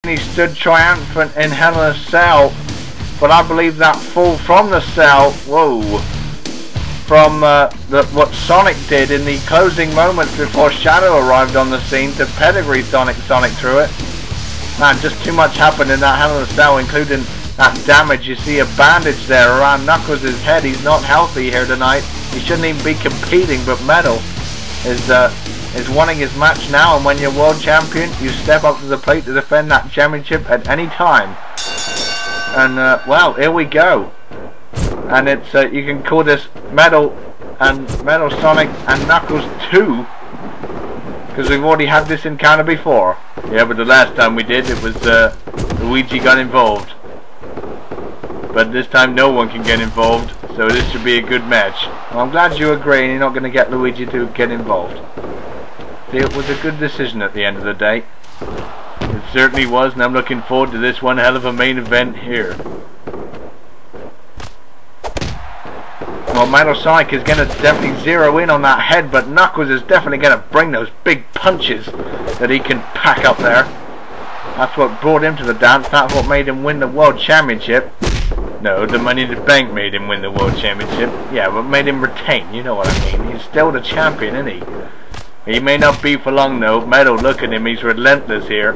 He stood triumphant in Hell in a Cell, but I believe that fall from the cell, whoa, from what Sonic did in the closing moments before Shadow arrived on the scene to pedigree Sonic through it. Man, just too much happened in that Hell in a Cell, including that damage. You see a bandage there around Knuckles' head. He's not healthy here tonight. He shouldn't even be competing, but Metal is wanting his match now, and when you're world champion, you step up to the plate to defend that championship at any time. And well, here we go. And it's you can call this Metal Sonic and Knuckles 2, because we've already had this encounter before. Yeah, but the last time we did, it was Luigi got involved. But this time no one can get involved, so this should be a good match. Well, I'm glad you agree and you're not going to get Luigi to get involved. It was a good decision at the end of the day. It certainly was, and I'm looking forward to this one hell of a main event here. Well, Metal Sonic is going to definitely zero in on that head, but Knuckles is definitely going to bring those big punches that he can pack up there. That's what brought him to the dance. That's what made him win the World Championship. No, the Money in the Bank made him win the World Championship. Yeah, but made him retain, you know what I mean. He's still the champion, isn't he? He may not be for long though. Metal, look at him, he's relentless here.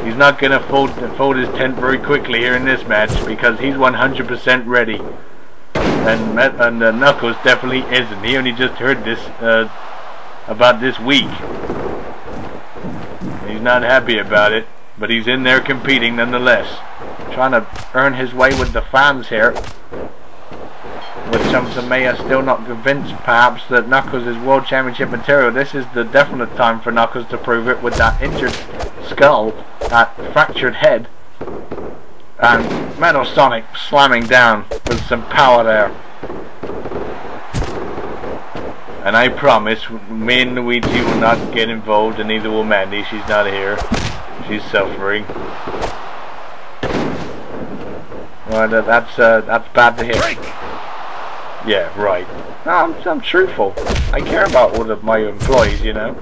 He's not going to fold his tent very quickly here in this match, because he's 100% ready. And Knuckles definitely isn't. He only just heard this about this week. He's not happy about it, but he's in there competing nonetheless. Trying to earn his way with the fans here. With some of them may are still not convinced perhaps that Knuckles is World Championship material. This is the definite time for Knuckles to prove it with that injured skull, that fractured head. And Metal Sonic slamming down with some power there. And I promise, me and Luigi will not get involved, and neither will Mandy. She's not here. She's suffering. Well, that's bad to hear. Yeah, right. No, I'm truthful. I care about all of my employees, you know.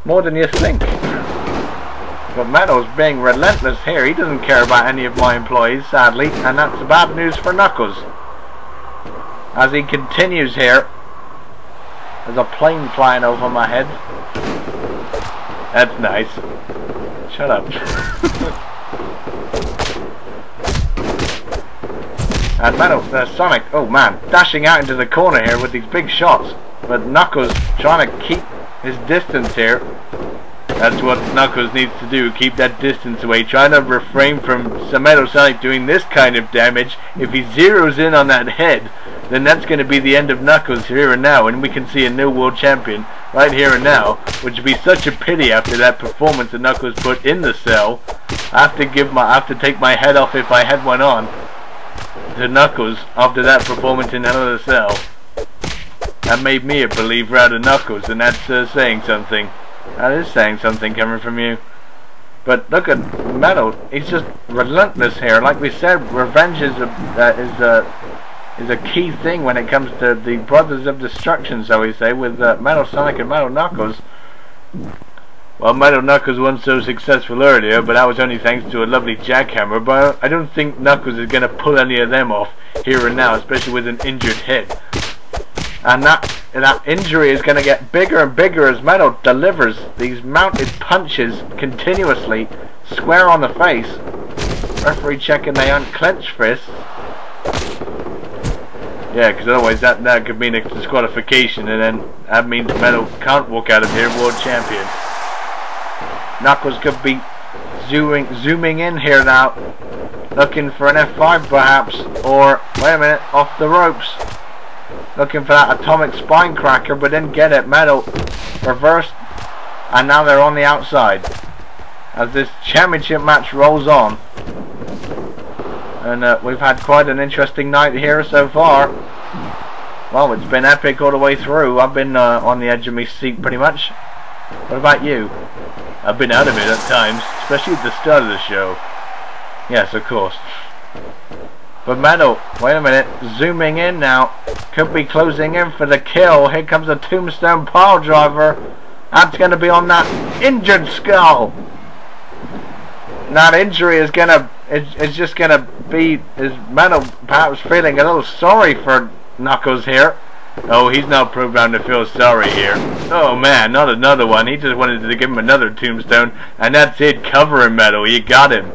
More than you think. But Metal's being relentless here. He doesn't care about any of my employees, sadly. And that's bad news for Knuckles. As he continues here. There's a plane flying over my head. That's nice. Shut up. And Sonic, oh man, dashing out into the corner here with these big shots. But Knuckles trying to keep his distance here. That's what Knuckles needs to do, keep that distance away. Trying to refrain from Metal Sonic doing this kind of damage. If he zeroes in on that head, then that's going to be the end of Knuckles here and now. And we can see a new world champion right here and now. Which would be such a pity after that performance that Knuckles put in the cell. I have to take my head off if I had one on. To Knuckles after that performance in Hell in a Cell. That made me a believer out of Knuckles, and that's saying something. That is saying something coming from you. But look at Metal, he's just relentless here. Like we said, revenge is a key thing when it comes to the Brothers of Destruction, so we say, with Metal Sonic and Metal Knuckles. Well, Metal Knuckles wasn't so successful earlier, but that was only thanks to a lovely jackhammer. But I don't think Knuckles is going to pull any of them off here and now, especially with an injured head. And that injury is going to get bigger and bigger as Metal delivers these mounted punches continuously, square on the face. Referee checking they unclenched fists. Yeah, because otherwise that could mean a disqualification, and then that means Metal can't walk out of here world champion. Knuckles could be zooming in here now, looking for an F5 perhaps, or wait a minute, off the ropes, looking for that atomic spine cracker, but didn't get it. Metal reversed, and now they're on the outside as this championship match rolls on. And we've had quite an interesting night here so far. Well, it's been epic all the way through. I've been on the edge of my seat pretty much. What about you? I've been out of it at times, especially at the start of the show. Yes, of course. But Metal, wait a minute, zooming in now. Could be closing in for the kill. Here comes a tombstone pile driver. That's going to be on that injured skull. that injury is it's just gonna be his Metal perhaps feeling a little sorry for Knuckles here. Oh, he's not programmed to feel sorry here. Oh man, not another one. He just wanted to give him another tombstone, and that's it. Cover him, Metal. You got him.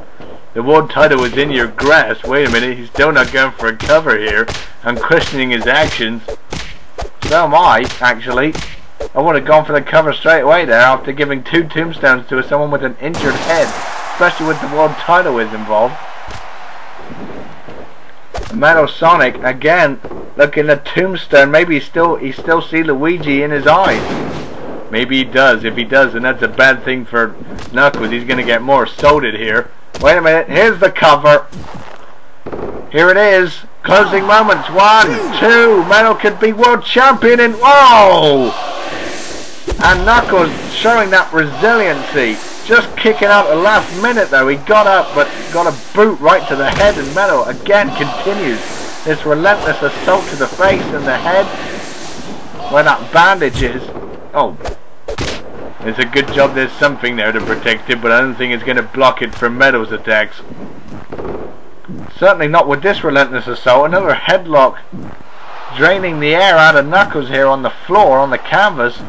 The world title is in your grasp. Wait a minute, he's still not going for a cover here. I'm questioning his actions. So am I, actually. I would have gone for the cover straight away there after giving 2 tombstones to someone with an injured head, especially with the world title is involved. Metal Sonic again looking at tombstone. Maybe he still see Luigi in his eyes. Maybe he does. If he does, then that's a bad thing for Knuckles. He's gonna get more assaulted here. Wait a minute. Here's the cover. Here it is. Closing moments. 1, 2. Metal could be world champion in. Whoa! And Knuckles showing that resiliency. Just kicking out the last minute though. He got up but got a boot right to the head, and Metal again continues this relentless assault to the face and the head where that bandage is. Oh, it's a good job there's something there to protect it, but I don't think it's going to block it from Metal's attacks. Certainly not with this relentless assault. Another headlock draining the air out of Knuckles here on the floor, on the canvas,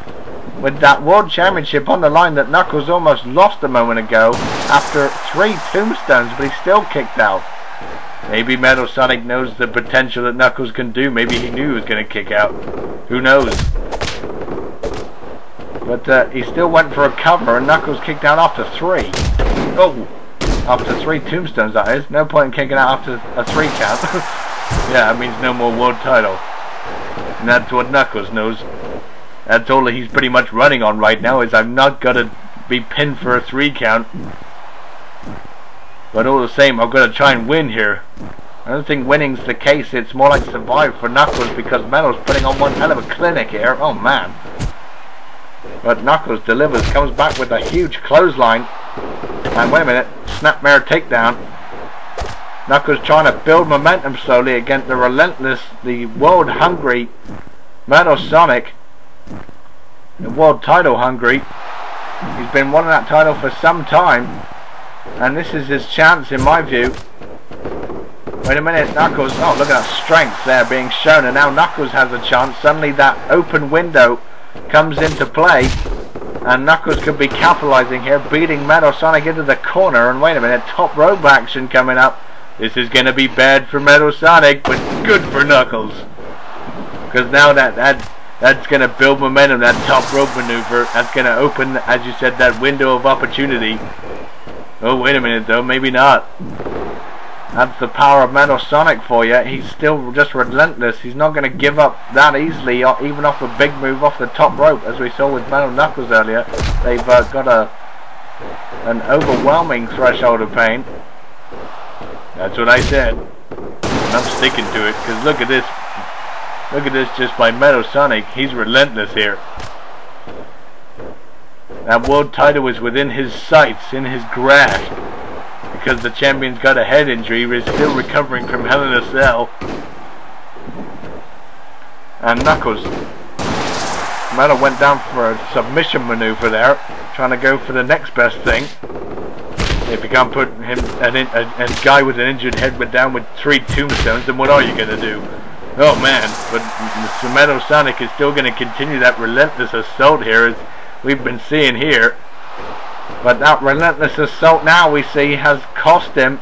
with that World Championship on the line that Knuckles almost lost a moment ago after 3 tombstones, but he's still kicked out. Maybe Metal Sonic knows the potential that Knuckles can do. Maybe he knew he was going to kick out. Who knows? But he still went for a cover, and Knuckles kicked out after 3. Oh! After 3 tombstones, that is. No point in kicking out after a 3 count. Yeah, that means no more world title. And that's what Knuckles knows. That's all he's pretty much running on right now, is I'm not going to be pinned for a 3 count. But all the same, I've got to try and win here. I don't think winning's the case. It's more like survive for Knuckles, because Metal's putting on one hell of a clinic here. Oh man. But Knuckles delivers, comes back with a huge clothesline. And wait a minute, snapmare takedown. Knuckles trying to build momentum slowly against the relentless, the world hungry Metal Sonic. The world title hungry. He's been wanting that title for some time, and this is his chance in my view. Wait a minute, Knuckles, oh look at that strength there being shown, and now Knuckles has a chance. Suddenly that open window comes into play, and Knuckles could be capitalizing here, beating Metal Sonic into the corner. And wait a minute, top rope action coming up. This is going to be bad for Metal Sonic, but good for Knuckles, because now that's going to build momentum. That top rope maneuver, that's going to open, as you said, that window of opportunity. Oh wait a minute though, maybe not. That's the power of Metal Sonic for you. He's still just relentless. He's not going to give up that easily, even off a big move off the top rope, as we saw with Metal Knuckles earlier. They've got an overwhelming threshold of pain. That's what I said. And I'm sticking to it, because look at this. Look at this just by Metal Sonic. He's relentless here. That world title is within his sights, in his grasp. Because the champion's got a head injury, he's still recovering from Hell in a Cell. And Knuckles, Metal went down for a submission maneuver there, trying to go for the next best thing. If you can't put him, a guy with an injured head down with 3 tombstones, then what are you going to do? Oh man, but Metal Sonic is still going to continue that relentless assault here, as we've been seeing here. But that relentless assault now we see has cost him,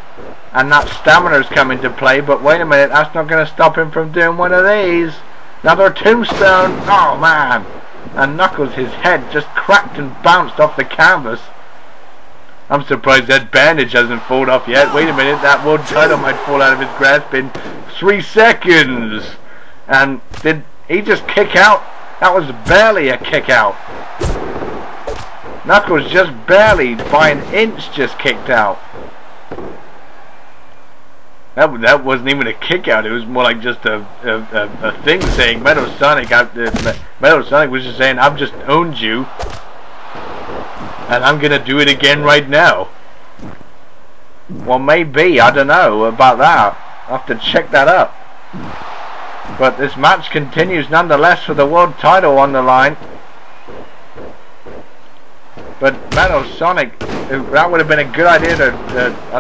and that stamina's come into play. But wait a minute, that's not going to stop him from doing one of these. Another tombstone. Oh man. And Knuckles, his head just cracked and bounced off the canvas. I'm surprised that bandage hasn't fallen off yet. Wait a minute, that world title might fall out of his grasp in 3 seconds. And did he just kick out? That was barely a kick out. Knuckles just barely, by an inch, just kicked out. That wasn't even a kick out. It was more like just a thing saying Metal Sonic. Metal Sonic was just saying, I've just owned you, and I'm gonna do it again right now. Well, maybe, I don't know about that. I'll have to check that up. But this match continues nonetheless for the world title on the line. But man, oh Sonic, that would have been a good idea to I don't